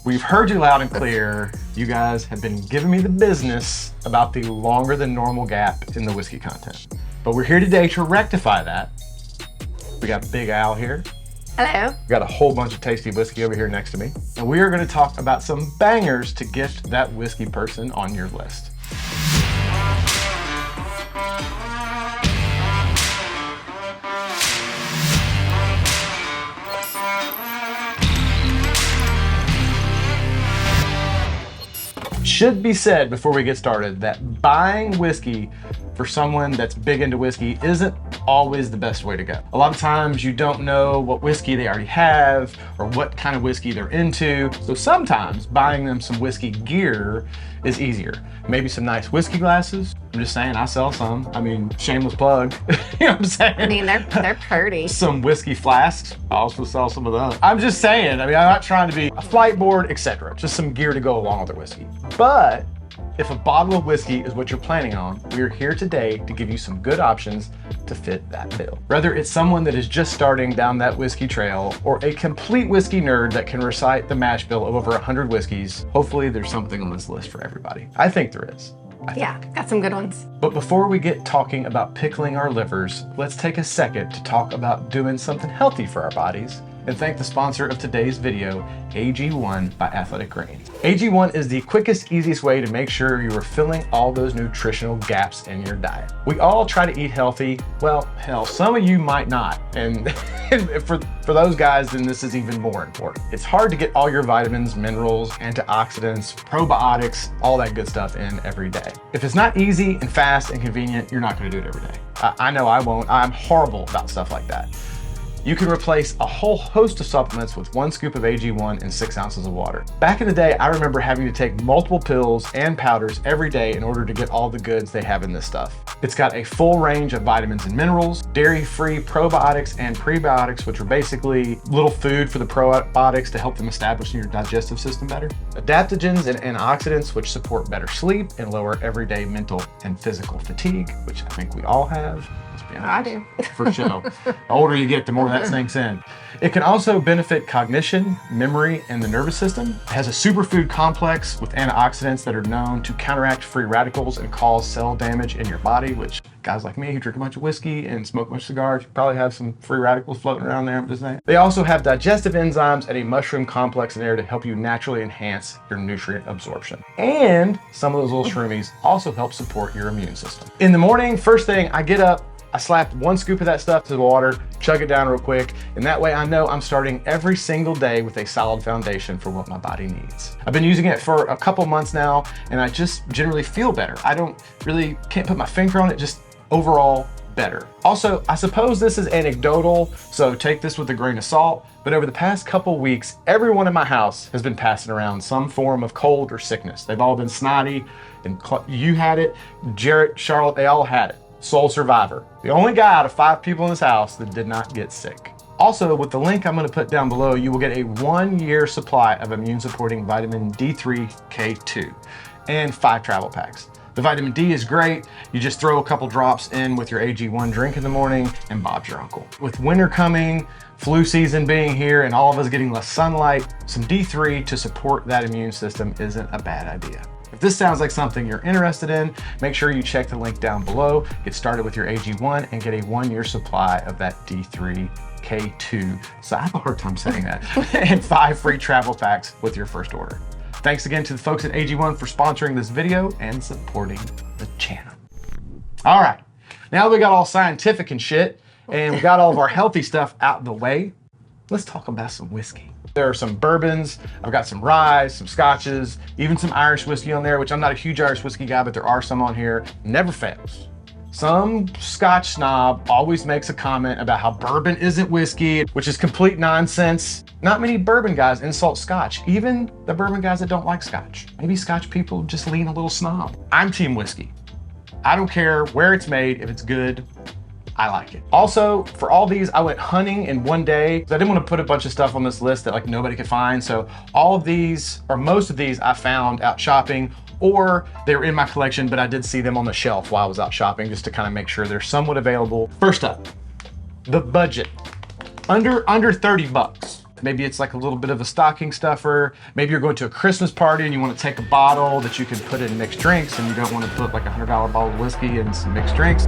We've heard you loud and clear. You guys have been giving me the business about the longer than normal gap in the whiskey content. But we're here today to rectify that. We got Big Al here. Hello. We got a whole bunch of tasty whiskey over here next to me. And we are going to talk about some bangers to gift that whiskey person on your list. Should be said before we get started that buying whiskey for someone that's big into whiskey isn't always the best way to go. A lot of times you don't know what whiskey they already have or what kind of whiskey they're into. So sometimes buying them some whiskey gear is easier. Maybe some nice whiskey glasses. I'm just saying, I sell some. I mean, shameless plug. You know what I'm saying? I mean, they're pretty. Some whiskey flasks. I also sell some of those. I'm just saying, I'm not trying to be a flight board, etc. Just some gear to go along with their whiskey. But if a bottle of whiskey is what you're planning on, we're here today to give you some good options to fit that bill. Whether it's someone that is just starting down that whiskey trail or a complete whiskey nerd that can recite the mash bill of over 100 whiskeys, hopefully there's something on this list for everybody. I think there is. Yeah, got some good ones. But before we get talking about pickling our livers, let's take a second to talk about doing something healthy for our bodies and thank the sponsor of today's video, AG1 by Athletic Greens. AG1 is the quickest, easiest way to make sure you are filling all those nutritional gaps in your diet. We all try to eat healthy. Well, hell, some of you might not. And for those guys, then this is even more important. It's hard to get all your vitamins, minerals, antioxidants, probiotics, all that good stuff in every day. If it's not easy and fast and convenient, you're not gonna do it every day. I know I won't. I'm horrible about stuff like that. You can replace a whole host of supplements with 1 scoop of AG1 and 6 ounces of water. Back in the day, I remember having to take multiple pills and powders every day in order to get all the goods they have in this stuff. It's got a full range of vitamins and minerals, dairy-free probiotics and prebiotics, which are basically little food for the probiotics to help them establish in your digestive system better. Adaptogens and antioxidants, which support better sleep and lower everyday mental and physical fatigue, which I think we all have. I do. For sure. The older you get, the more that sinks in. It can also benefit cognition, memory, and the nervous system. It has a superfood complex with antioxidants that are known to counteract free radicals and cause cell damage in your body, which guys like me who drink a bunch of whiskey and smoke a bunch of cigars, you probably have some free radicals floating around there, I'm just saying. They also have digestive enzymes and a mushroom complex in there to help you naturally enhance your nutrient absorption. And some of those little shroomies also help support your immune system. In the morning, first thing, I get up, I slap 1 scoop of that stuff to the water, chug it down real quick, and that way I know I'm starting every single day with a solid foundation for what my body needs. I've been using it for a couple months now, and I just generally feel better. Can't put my finger on it, just overall better. Also, I suppose this is anecdotal, so take this with a grain of salt, but over the past couple weeks, everyone in my house has been passing around some form of cold or sickness. They've all been snotty, and you had it, Jarrett, Charlotte, they all had it. Sole survivor. The only guy out of 5 people in this house that did not get sick. Also, with the link I'm going to put down below, you will get a 1-year supply of immune supporting vitamin D3, K2, and 5 travel packs. The vitamin D is great. You just throw a couple drops in with your AG1 drink in the morning and Bob's your uncle. With winter coming, flu season being here, and all of us getting less sunlight, some D3 to support that immune system isn't a bad idea. If this sounds like something you're interested in, make sure you check the link down below, get started with your AG1, and get a 1-year supply of that D3 K2. So I have a hard time saying that. And 5 free travel packs with your first order. Thanks again to the folks at AG1 for sponsoring this video and supporting the channel. All right, now that we got all scientific and shit, and we got all of our healthy stuff out of the way, let's talk about some whiskey. There are some bourbons, I've got some rye, some scotches, even some Irish whiskey on there, which I'm not a huge Irish whiskey guy, but there are some on here. Never fails. Some Scotch snob always makes a comment about how bourbon isn't whiskey, which is complete nonsense. Not many bourbon guys insult Scotch, even the bourbon guys that don't like Scotch. Maybe Scotch people just lean a little snob. I'm team whiskey. I don't care where it's made, if it's good, I like it. Also, for all these, I went hunting in one day. I didn't want to put a bunch of stuff on this list that like nobody could find. So all of these, or most of these, I found out shopping, or they were in my collection, but I did see them on the shelf while I was out shopping just to kind of make sure they're somewhat available. First up, the budget. Under 30 bucks. Maybe it's like a little bit of a stocking stuffer. Maybe you're going to a Christmas party and you want to take a bottle that you can put in mixed drinks, and you don't want to put like a $100 bottle of whiskey in some mixed drinks.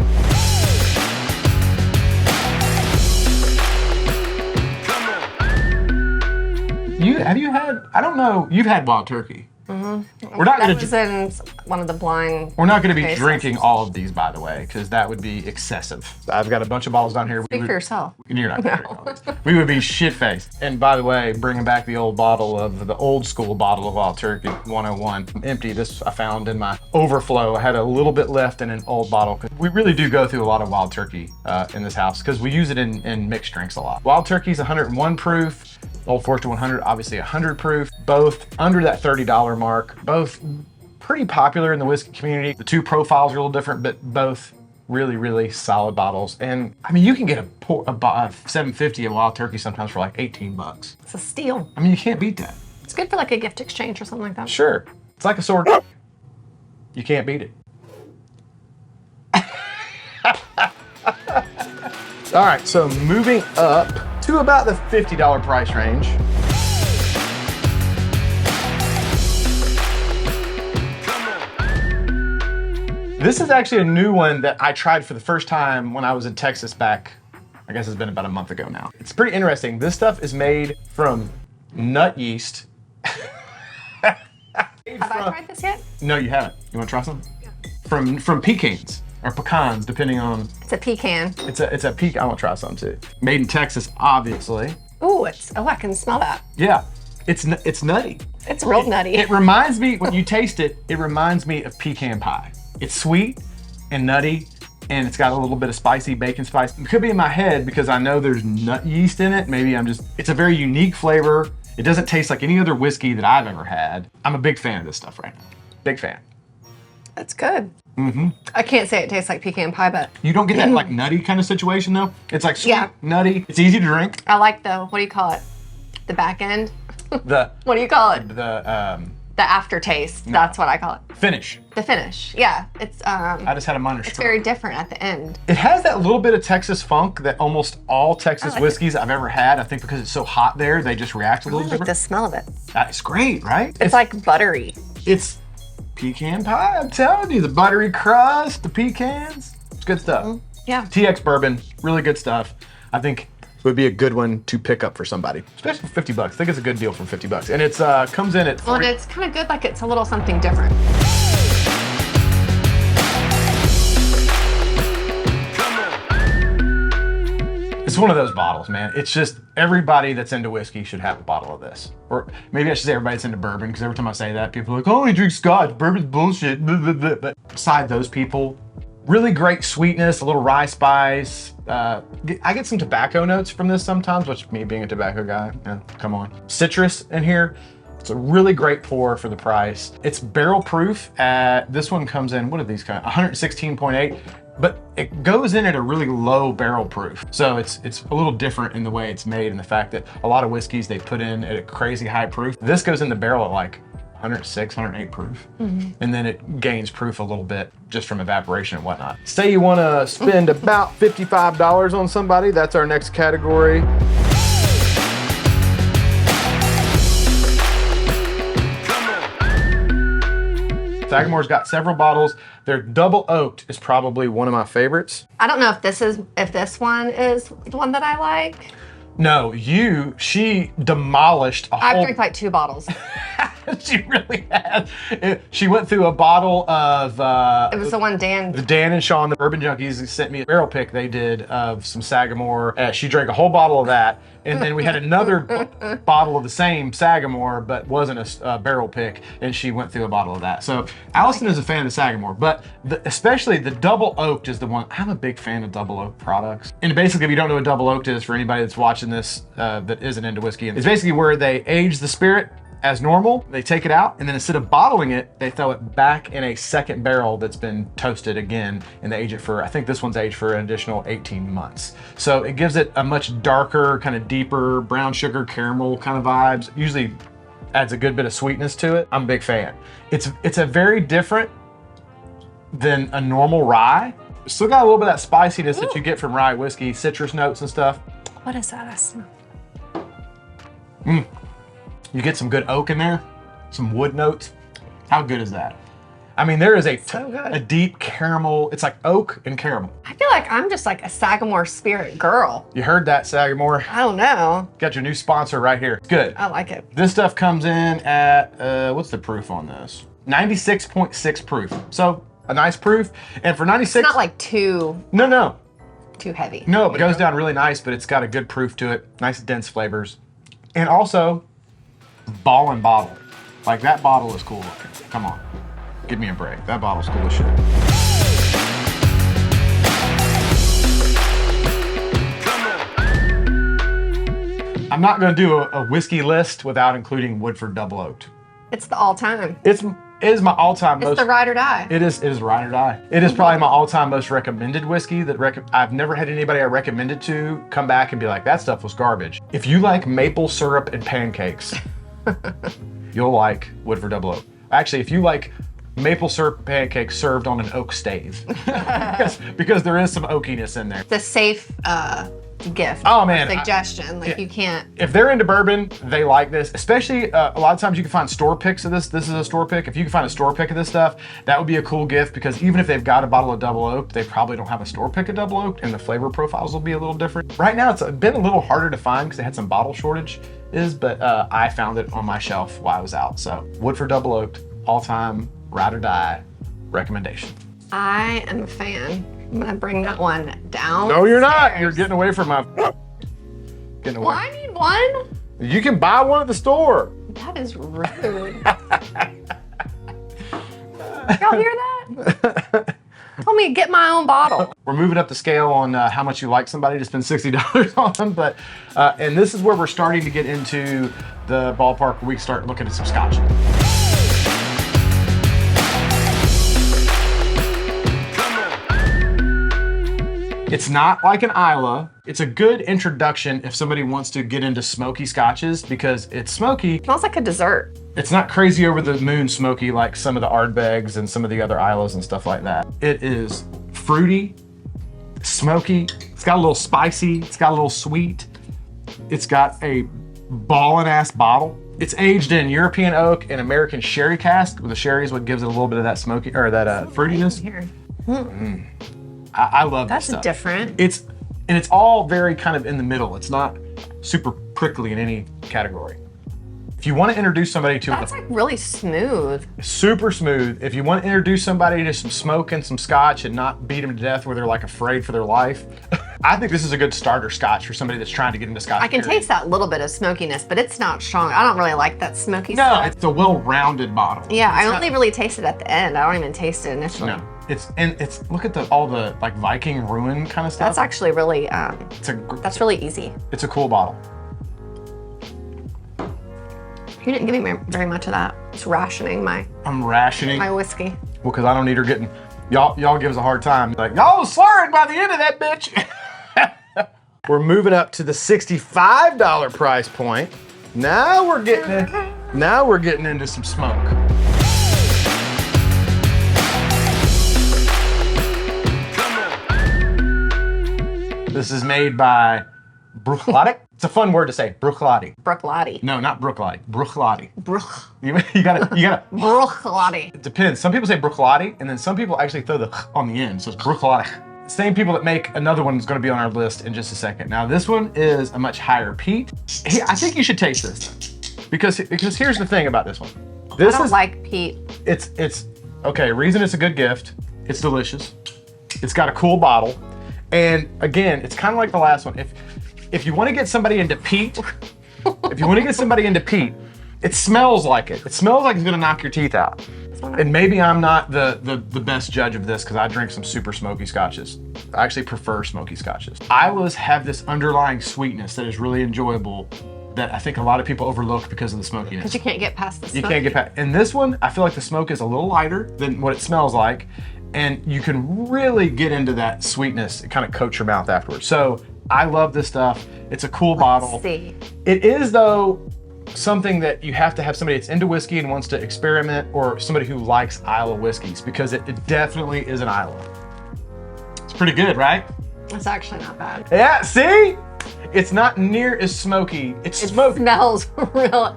Have you had, I don't know, you've had Wild Turkey. Mm-hmm. We're not That going was to. in one of the blind. We're not going to be tastes. drinking all of these, by the way, because that would be excessive. I've got a bunch of bottles down here. Speak for yourself. You're not going to drink all these. We would be shit-faced. And by the way, bringing back the old bottle of the old school bottle of Wild Turkey 101. Empty. This I found in my overflow. I had a little bit left in an old bottle. We really do go through a lot of Wild Turkey in this house because we use it in mixed drinks a lot. Wild Turkey's 101 proof. Old Forester 100, obviously 100 proof, both under that $30 mark, both pretty popular in the whiskey community. The two profiles are a little different, but both really, really solid bottles. And I mean, you can get a 750 of Wild Turkey sometimes for like 18 bucks. It's a steal. I mean, you can't beat that. It's good for like a gift exchange or something like that. Sure. It's like a sword. You can't beat it. All right, so moving up to about the $50 price range. This is actually a new one that I tried for the first time when I was in Texas back, I guess it's been about a month ago now. It's pretty interesting. This stuff is made from nut yeast. Have I tried this yet? No, you haven't. You want to try some? Yeah. From pecans. Or pecans, depending on. It's a pecan. It's a pecan. I want to try some too. Made in Texas, obviously. Ooh, I can smell that. Yeah, it's nutty. It's real nutty. It reminds me, when you taste it, it reminds me of pecan pie. It's sweet and nutty, and it's got a little bit of spicy bacon spice. It could be in my head because I know there's nut yeast in it. Maybe it's a very unique flavor. It doesn't taste like any other whiskey that I've ever had. I'm a big fan of this stuff right now. Big fan. That's good. Mm-hmm. I can't say it tastes like pecan pie, but You don't get that like nutty kind of situation though. It's like sweet, Yeah. nutty. It's easy to drink. I like what do you call it? The back end? The What do you call it? the The aftertaste. That's what I call it. finish. The finish. Yeah. It's I just had a minor it's stroke. very different at the end. It has that little bit of Texas funk that almost all Texas like whiskeys I've ever had. I think because it's so hot there, they just react a I little like the different. smell of it. It's great, right? It's like buttery. It's pecan pie. I'm telling you, the buttery crust, the pecans. It's good stuff. Yeah. TX bourbon, really good stuff. I think it would be a good one to pick up for somebody, especially for 50 bucks. I think it's a good deal for 50 bucks. And it's comes in at Well, and it's kind of good, like it's a little something different. It's one of those bottles, man. It's just everybody that's into whiskey should have a bottle of this. Or maybe I should say everybody that's into bourbon, because every time I say that, people are like, oh, I drink scotch, bourbon's bullshit, blah, blah, blah. But beside those people, really great sweetness, a little rye spice. I get some tobacco notes from this sometimes, which me being a tobacco guy, come on. Citrus in here. It's a really great pour for the price. It's barrel proof. This one comes in, what are these kind? 116.8. But it goes in at a really low barrel proof. So it's a little different in the way it's made, and the fact that a lot of whiskeys they put in at a crazy high proof. This goes in the barrel at like 106, 108 proof. And then it gains proof a little bit just from evaporation and whatnot. Say you wanna spend about $55 on somebody, that's our next category. Sagamore's got several bottles. Their double oaked is probably one of my favorites. I don't know if this one is the one that I like. No, she demolished a I've whole. drank like 2 bottles. She really had. She went through a bottle of. It was the one Dan. Dan and Sean, the Bourbon Junkies, sent me a barrel pick they did of some Sagamore. She drank a whole bottle of that. And then we had another bottle of the same Sagamore, but wasn't a barrel pick. And she went through a bottle of that. So Allison is a fan of Sagamore, but especially the double oaked is the one. I'm a big fan of double oaked products. And basically, if you don't know what double oaked is, for anybody that's watching this that isn't into whiskey, it's basically where they age the spirit as normal, they take it out, and then instead of bottling it, they throw it back in a second barrel that's been toasted again, and they age it for, I think this one's aged for an additional 18 months. So it gives it a much darker, kind of deeper brown sugar caramel kind of vibes. Usually adds a good bit of sweetness to it. I'm a big fan. It's a very different than a normal rye. Still got a little bit of that spiciness that you get from rye whiskey, citrus notes and stuff. What is that? I smell. You get some good oak in there, some wood notes. How good is that? I mean, there is a deep caramel. It's like oak and caramel. I feel like I'm just like a Sagamore spirit girl. You heard that, Sagamore? I don't know. Got your new sponsor right here. Good. I like it. This stuff comes in at, what's the proof on this? 96.6 proof. So a nice proof. And for 96. It's not like too heavy. No, it goes down really nice, but it's got a good proof to it. Nice dense flavors. And also, ball and bottle. Like that bottle is cool looking. Come on. Give me a break. That bottle's cool as shit. I'm not going to do a whiskey list without including Woodford Double Oaked. It's the all-time. It is my all-time most. It's the ride or die. It is ride or die. It is probably my all-time most recommended whiskey that I've never had anybody I recommended to come back and be like, that stuff was garbage. If you like maple syrup and pancakes, you'll like Woodford Double Oaked. Actually, if you like maple syrup pancakes served on an oak stave, because there is some oakiness in there. It's a safe gift. Oh man, suggestion. You can't. If they're into bourbon, they like this. Especially a lot of times you can find store picks of this. This is a store pick. If you can find a store pick of this stuff, that would be a cool gift because even if they've got a bottle of double oaked, they probably don't have a store pick of double oaked, and the flavor profiles will be a little different. Right now, it's been a little harder to find because they had some bottle shortage, but I found it on my shelf while I was out. So Woodford Double Oaked, all-time ride or die recommendation. I am a fan. I'm gonna bring that one down. No, you're not. You're getting away from my. Getting away. Well, I need one. You can buy one at the store. That is rude. Y'all hear that? Told me to get my own bottle. We're moving up the scale on how much you like somebody to spend $60 on them, but and this is where we're starting to get into the ballpark where we start looking at some scotches. It's not like an Isla. It's a good introduction if somebody wants to get into smoky scotches because it's smoky. It smells like a dessert. It's not crazy over the moon smoky like some of the Ardbegs and some of the other Islas and stuff like that. It is fruity, smoky. It's got a little spicy. It's got a little sweet. It's got a ballin' ass bottle. It's aged in European oak and American sherry cask. The sherry is what gives it a little bit of that smoky or that fruitiness. Here. I love That's this stuff. different. It's all very kind of in the middle. It's not super prickly in any category. If you want to introduce somebody to That's like really smooth. super smooth. If you want to introduce somebody to some smoke and some scotch and not beat them to death where they're like afraid for their life, I think this is a good starter scotch for somebody that's trying to get into scotch. I can taste that little bit of smokiness, but it's not strong. I don't really like that smoky No, stuff. it's a well-rounded bottle. Yeah, I It's only really taste it at the end. I don't even taste it initially. No, it's look at all the like Viking ruin kind of stuff. That's actually really that's really easy. It's a cool bottle. You didn't give me very much of that. It's rationing I'm rationing. my whiskey. Well, because I don't need her getting, y'all give us a hard time. Like, y'all was slurring by the end of that bitch. We're moving up to the $65 price point. Now we're getting into some smoke. This is made by Bruichladdich. It's a fun word to say, Bruichladdich. Bruichladdich. No, not Bruichladdich, Bruichladdich. Bruch. You gotta. Bruichladdich. It depends. Some people say Bruichladdich, and then some people actually throw the on the end, so it's Bruichladdich. Same people that make another one is going to be on our list in just a second. Now this one is a much higher peat. I think you should taste this because here's the thing about this one. This I don't is like peat. it's okay. Reason it's a good gift. It's delicious. It's got a cool bottle, and again, it's kind of like the last one. If you want to get somebody into peat, it smells like it. It smells like it's gonna knock your teeth out. And maybe I'm not the best judge of this because I drink some super smoky scotches. I actually prefer smoky scotches. Islas have this underlying sweetness that is really enjoyable that I think a lot of people overlook because of the smokiness. Because you can't get past the smoke. You can't get past. In this one, I feel like the smoke is a little lighter than what it smells like. And you can really get into that sweetness and kind of coat your mouth afterwards. So I love this stuff. It's a cool bottle. See. It is, though, something that you have to have somebody that's into whiskey and wants to experiment or somebody who likes Isla whiskeys because it definitely is an Isla. It's pretty good, right? It's actually not bad. Yeah, see? It's not near as smoky. It's It smoky. smells real.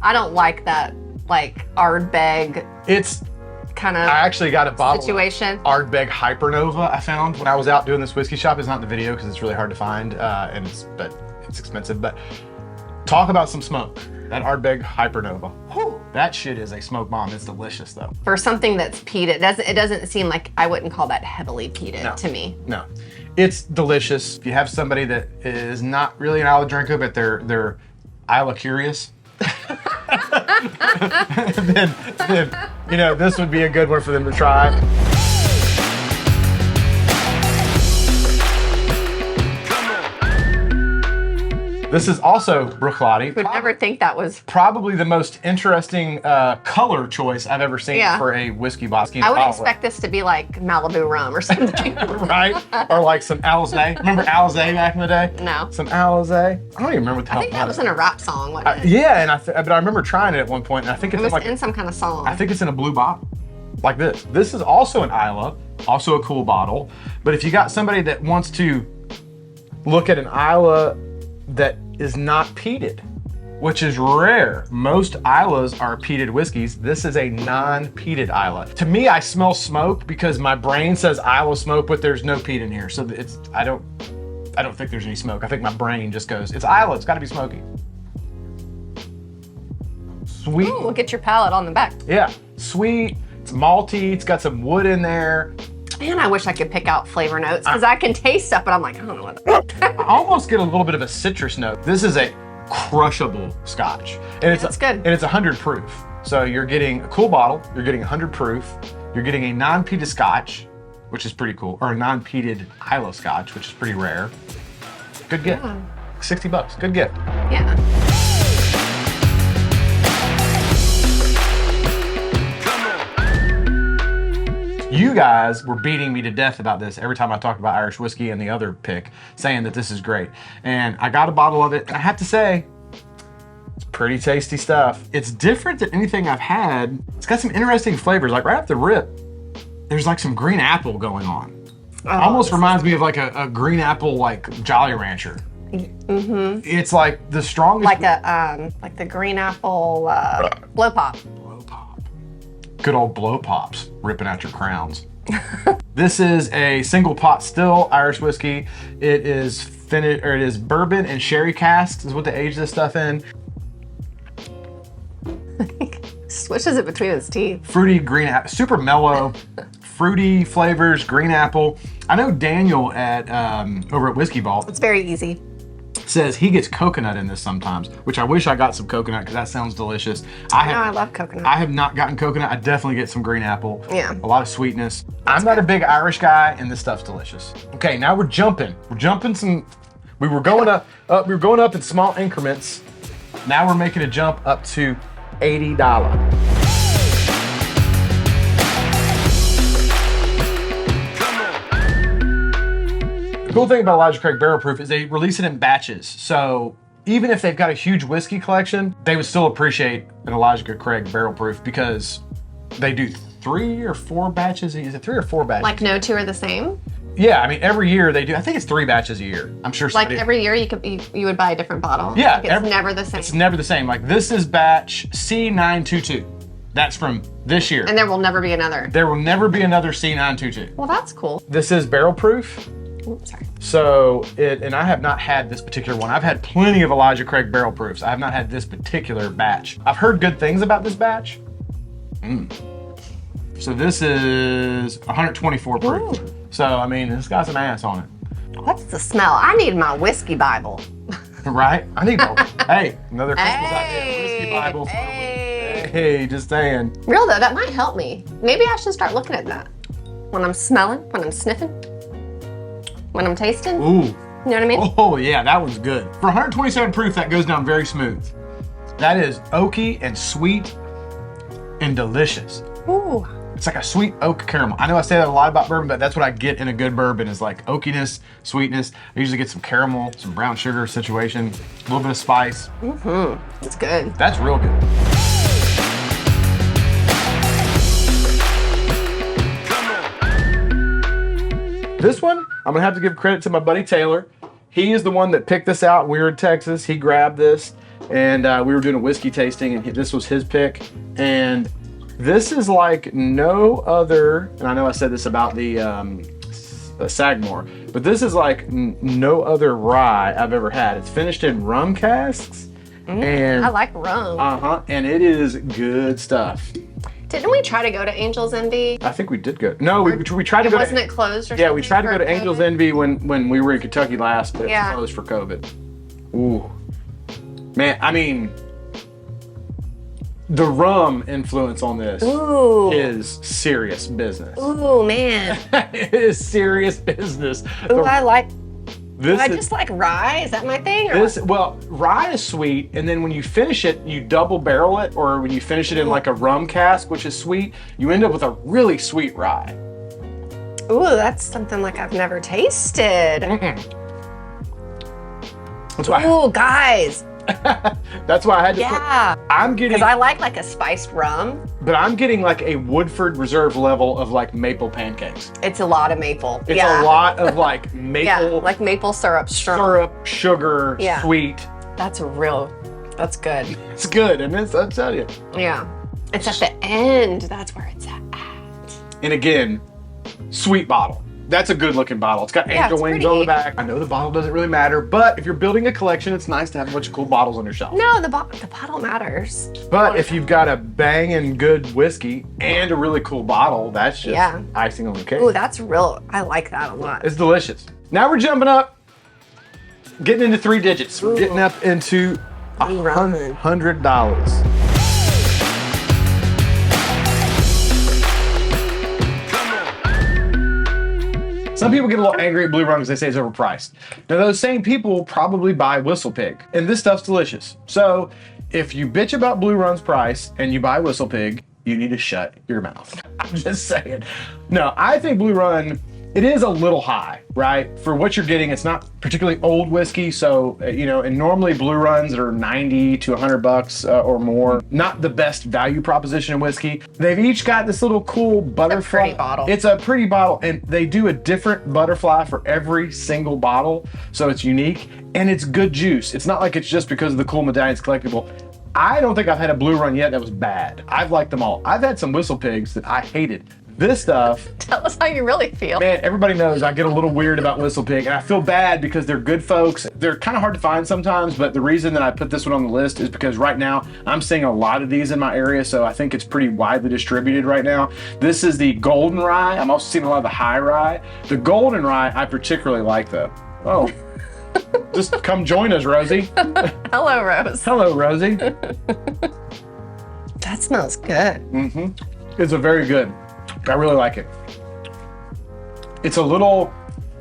I don't like that, like Ardbeg It's. kind I of actually got a bottle situation. of Ardbeg Hypernova I found when I was out doing this whiskey shop. It's not in the video because it's really hard to find, but it's expensive. But talk about some smoke. That Ardbeg Hypernova. Whew, that shit is a smoke bomb. It's delicious though. For something that's peated, it doesn't seem like, I wouldn't call that heavily peated to me. No, it's delicious. If you have somebody that is not really an Isla drinker, but they're Isla curious, then you know this would be a good one for them to try. This is also Bruichladdich. Would never think that was. Probably the most interesting color choice I've ever seen for a whiskey bottle. I would expect this to be like Malibu rum or something. Right? Or like some Alizé. Remember Alizé back in the day? No. Some Alizé. I don't even remember what the hell I think that was in a rap song. Wasn't it? yeah, and but I remember trying it at one point, and I think it's It was like in some kind of song. I think it's in a blue bottle, like this. This is also an Isla, also a cool bottle. But if you got somebody that wants to look at an Isla that is not peated, which is rare. Most Islas are peated whiskeys. This is a non-peated Isla. To me, I smell smoke because my brain says Isla smoke, but there's no peat in here. So I don't think there's any smoke. I think my brain just goes, it's Isla, it's gotta be smoky. Sweet. Ooh, look at your palate on the back. Yeah, sweet, it's malty, it's got some wood in there. Man, I wish I could pick out flavor notes because I can taste stuff, but I'm like, I don't know what. I almost get a little bit of a citrus note. This is a crushable scotch. And That's good. And it's 100 proof. So you're getting a cool bottle, you're getting 100 proof, you're getting a non-peated scotch, which is pretty cool, or a non-peated Isla scotch, which is pretty rare. Good gift. Yeah. $60, good gift. Yeah. You guys were beating me to death about this every time I talked about Irish whiskey and the other pick, saying that this is great. And I got a bottle of it, and I have to say, it's pretty tasty stuff. It's different than anything I've had. It's got some interesting flavors. Like right off the rip, there's like some green apple going on. Almost reminds me of like a green apple, like Jolly Rancher. Mm-hmm. It's like the strongest. Like the green apple blow pop. Blow pop. Good old blow pops, ripping out your crowns. This is a single pot still Irish whiskey. It is finished, or it is bourbon and sherry casks is what they age this stuff in. Switches it between his teeth. Fruity green apple, super mellow, fruity flavors, green apple. I know Daniel at over at Whiskey Vault It's very easy. says he gets coconut in this sometimes, which I wish I got some coconut because that sounds delicious. I love coconut. I have not gotten coconut. I definitely get some green apple. Yeah. A lot of sweetness. I'm not a big Irish guy, and this stuff's delicious. Okay, now we're jumping. We're jumping some. We were going up. We were going up in small increments. Now we're making a jump up to $80. The cool thing about Elijah Craig Barrel Proof is they release it in batches. So even if they've got a huge whiskey collection, they would still appreciate an Elijah Craig Barrel Proof because they do 3 or 4 batches. Is it 3 or 4 batches? Like no two are the same? Yeah, I mean every year they do. I think it's 3 batches a year. I'm sure. Like every year you would buy a different bottle? Yeah. Like it's never the same. It's never the same. Like this is batch C922. That's from this year. And there will never be another. There will never be another C922. Well, that's cool. This is barrel proof. Oops, sorry. So, and I have not had this particular one. I've had plenty of Elijah Craig barrel proofs. I have not had this particular batch. I've heard good things about this batch. So this is 124 proof. Ooh. So, I mean, it's got some ass on it. What's the smell? I need my whiskey Bible. Right? I need hey, another Christmas idea. Whiskey Bible. Hey, just saying. Real though, that might help me. Maybe I should start looking at that. When I'm smelling, when I'm sniffing, when I'm tasting. Ooh. You know what I mean? Oh yeah, that one's good. For 127 proof, that goes down very smooth. That is oaky and sweet and delicious. Ooh. It's like a sweet oak caramel. I know I say that a lot about bourbon, but that's what I get in a good bourbon is like oakiness, sweetness. I usually get some caramel, some brown sugar situation, a little bit of spice. It's good. That's real good. This one, I'm gonna have to give credit to my buddy Taylor. He is the one that picked this out. We were in Texas. He grabbed this, and we were doing a whiskey tasting, and this was his pick. And this is like no other, and I know I said this about the Sagamore, but this is like no other rye I've ever had. It's finished in rum casks. And I like rum. and it is good stuff. Didn't we try to go to Angel's Envy? I think we did go. No, we tried to go. Wasn't it closed or something? Yeah, we tried to go to for Angel's COVID? Envy when we were in Kentucky last, but it Yeah. was closed for COVID. Ooh, man, I mean, the rum influence on this Ooh. is serious business. Ooh, man. It is serious business. Ooh, I like. This I is, just like rye. Is that my thing? Or This, well, rye is sweet, and then when you finish it, you double barrel it, or when you finish it in like a rum cask, which is sweet, you end up with a really sweet rye. Ooh, that's something like I've never tasted. That's why. Ooh, guys. That's why I had to. Yeah. I'm getting, Because I like a spiced rum. but I'm getting like a Woodford Reserve level of like maple pancakes. It's a lot of maple. It's yeah. a lot of like maple Yeah, like maple syrup strong. syrup, sugar, Yeah. sweet. That's that's good. It's good, and it's, I'll tell you. Yeah. It's at the end. That's where it's at. And again, sweet bottle. That's a good looking bottle. It's got Yeah, angel it's wings pretty. on the back. I know the bottle doesn't really matter, but if you're building a collection, it's nice to have a bunch of cool bottles on your shelf. No, the bottle matters. But if you've got a banging good whiskey and a really cool bottle, that's just Yeah. icing on the cake. Ooh, that's real. I like that a lot. It's delicious. Now we're jumping up, getting into 3 digits. We're getting up into Ramen. $100. Some people get a little angry at Blue Run because they say it's overpriced. Now those same people probably buy Whistle Pig, and this stuff's delicious. So if you bitch about Blue Run's price and you buy Whistle Pig, you need to shut your mouth. I'm just saying. No, I think Blue Run, it is a little high, right? For what you're getting, it's not particularly old whiskey, so and normally Blue Runs are 90 to 100 bucks or more. Not the best value proposition in whiskey. They've each got this little cool butterfly. pretty bottle. It's a pretty bottle, and they do a different butterfly for every single bottle, so it's unique and it's good juice. It's not like it's just because of the cool medallions collectible. I don't think I've had a Blue Run yet that was bad. I've liked them all. I've had some Whistle Pigs that I hated. This stuff, Tell us how you really feel. man, everybody knows I get a little weird about Whistle Pig, and I feel bad because they're good folks. They're kind of hard to find sometimes, but the reason that I put this one on the list is because right now I'm seeing a lot of these in my area, so I think it's pretty widely distributed right now. This is the Golden Rye. I'm also seeing a lot of the High Rye. The Golden Rye I particularly like though. Oh, just come join us, Rosie. Hello, Rose. Hello, Rosie. That smells good. It's a very good. I really like it. It's a little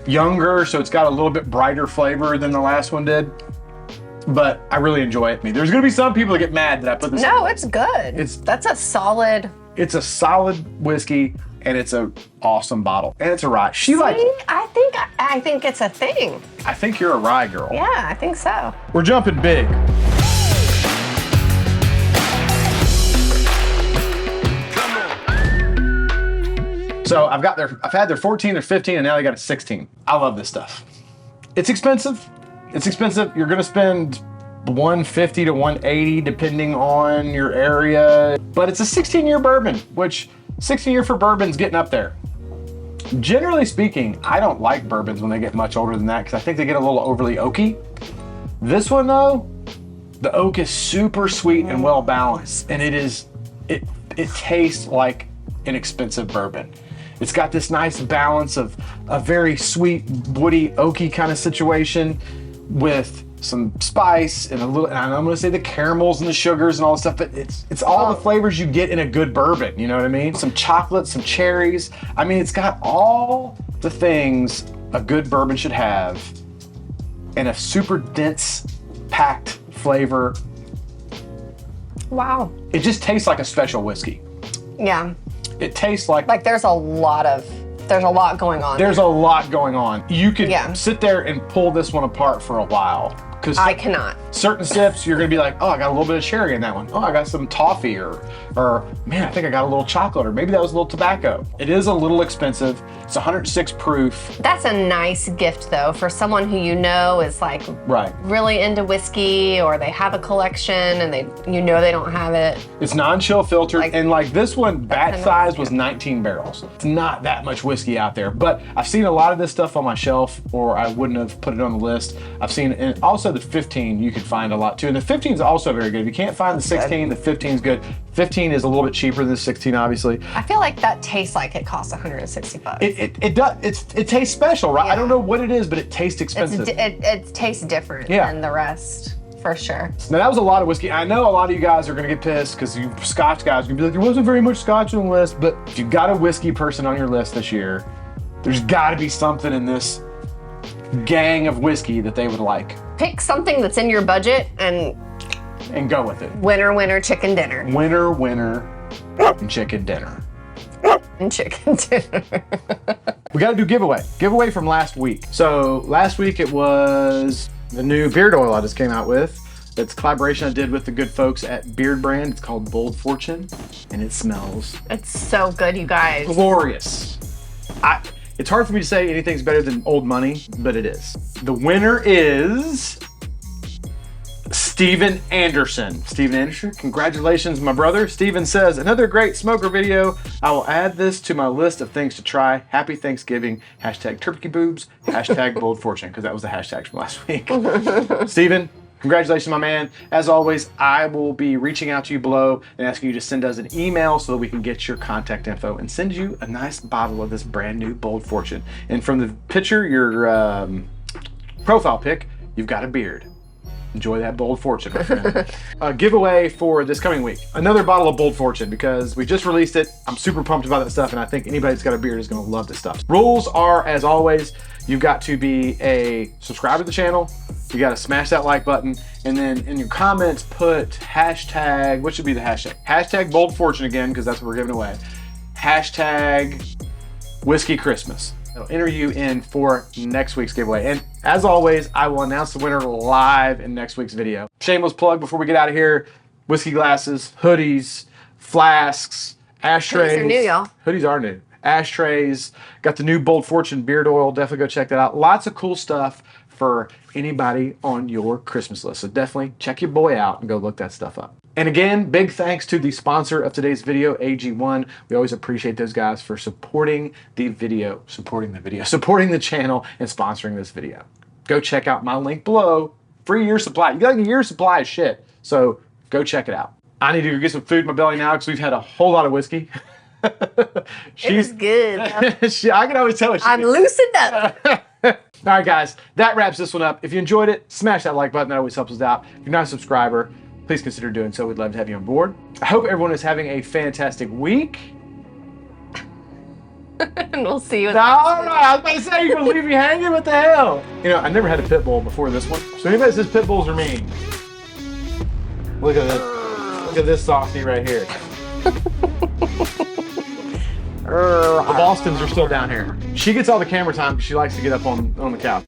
younger, so it's got a little bit brighter flavor than the last one did. But I really enjoy it. There's gonna be some people that get mad that I put this. No, it's good. That's a solid. It's a solid whiskey, and it's a awesome bottle, and it's a rye. She likes. I think it's a thing. I think you're a rye girl. Yeah, I think so. We're jumping big. So I've had their 14, their 15, and now they got a 16. I love this stuff. It's expensive. It's expensive. You're gonna spend 150 to 180 depending on your area. But it's a 16-year bourbon, which 16-year for bourbon's getting up there. Generally speaking, I don't like bourbons when they get much older than that because I think they get a little overly oaky. This one though, the oak is super sweet and well balanced, and it tastes like an expensive bourbon. It's got this nice balance of a very sweet, woody, oaky kind of situation with some spice and and I'm gonna say the caramels and the sugars and all the stuff, but it's all the flavors you get in a good bourbon, you know what I mean? Some chocolate, some cherries. I mean, it's got all the things a good bourbon should have and a super dense, packed flavor. Wow. It just tastes like a special whiskey. Yeah. It tastes like there's a lot going on. there's a lot going on. You could Yeah. sit there and pull this one apart for a while Because I cannot. certain sips, you're gonna be like, oh, I got a little bit of sherry in that one. Oh, I got some toffee, or man, I think I got a little chocolate, or maybe that was a little tobacco. It is a little expensive. It's 106 proof. That's a nice gift though for someone who you know is like really into whiskey, or they have a collection and they don't have it. It's non-chill filtered, Like, and like this one, batch size was 19 barrels. It's not that much whiskey out there, but I've seen a lot of this stuff on my shelf, or I wouldn't have put it on the list. I've seen, and also the 15 you could find a lot too, and the 15 is also very good. If you can't find the 16, the 15 is good. 15 is a little bit cheaper than the 16, obviously. I feel like that tastes like it costs $160. It does. It tastes special, right? Yeah. I don't know what it is, but it tastes expensive. It tastes different than the rest, for sure. Now that was a lot of whiskey. I know a lot of you guys are gonna get pissed because you Scotch guys are gonna be like, there wasn't very much Scotch on the list, but if you've got a whiskey person on your list this year, there's gotta be something in this gang of whiskey that they would like. Pick something that's in your budget and go with it. Winner, chicken dinner. Winner, and chicken dinner. And chicken dinner. We gotta do giveaway. Giveaway from last week. So last week it was the new beard oil I just came out with. It's a collaboration I did with the good folks at Beard Brand. It's called Bold Fortune, and it smells It's so good, you guys. glorious. It's hard for me to say anything's better than Old Money, but it is. The winner is Steven Anderson. Steven Anderson, congratulations, my brother. Steven says, another great smoker video. I will add this to my list of things to try. Happy Thanksgiving. Hashtag turkey boobs. Hashtag bold fortune, because that was the hashtag from last week. Steven, congratulations, my man. As always, I will be reaching out to you below and asking you to send us an email so that we can get your contact info and send you a nice bottle of this brand new Bold Fortune. And from the picture, your profile pic, you've got a beard. Enjoy that Bold Fortune, my friend. Giveaway for this coming week. Another bottle of Bold Fortune, because we just released it. I'm super pumped about that stuff, and I think anybody that's got a beard is gonna love this stuff. Rules are, as always, you've got to be a subscriber to the channel. You gotta smash that like button, and then in your comments put hashtag, what should be the hashtag? Hashtag Bold Fortune again, because that's what we're giving away. Hashtag Whiskey Christmas. It'll enter you in for next week's giveaway. And as always, I will announce the winner live in next week's video. Shameless plug before we get out of here. Whiskey glasses, hoodies, flasks, ashtrays. Hoodies are new, y'all. Hoodies are new. Ashtrays. Got the new Bold Fortune beard oil. Definitely go check that out. Lots of cool stuff for anybody on your Christmas list. So definitely check your boy out and go look that stuff up. And again, big thanks to the sponsor of today's video, AG1. We always appreciate those guys for supporting the channel and sponsoring this video. Go check out my link below. Free year supply. You got a year supply of shit. So go check it out. I need to go get some food in my belly now because we've had a whole lot of whiskey. She's good. I can always tell I'm loosened up. All right, guys, that wraps this one up. If you enjoyed it, smash that like button. That always helps us out. If you're not a subscriber, please consider doing so. We'd love to have you on board. I hope everyone is having a fantastic week. And we'll see you. No, I was about to say, you're going to leave me hanging? What the hell? You know, I never had a pit bull before this one. So anybody that says pit bulls are mean, look at this. Look at this softie right here. The Bostons are still down here. She gets all the camera time because she likes to get up on the couch.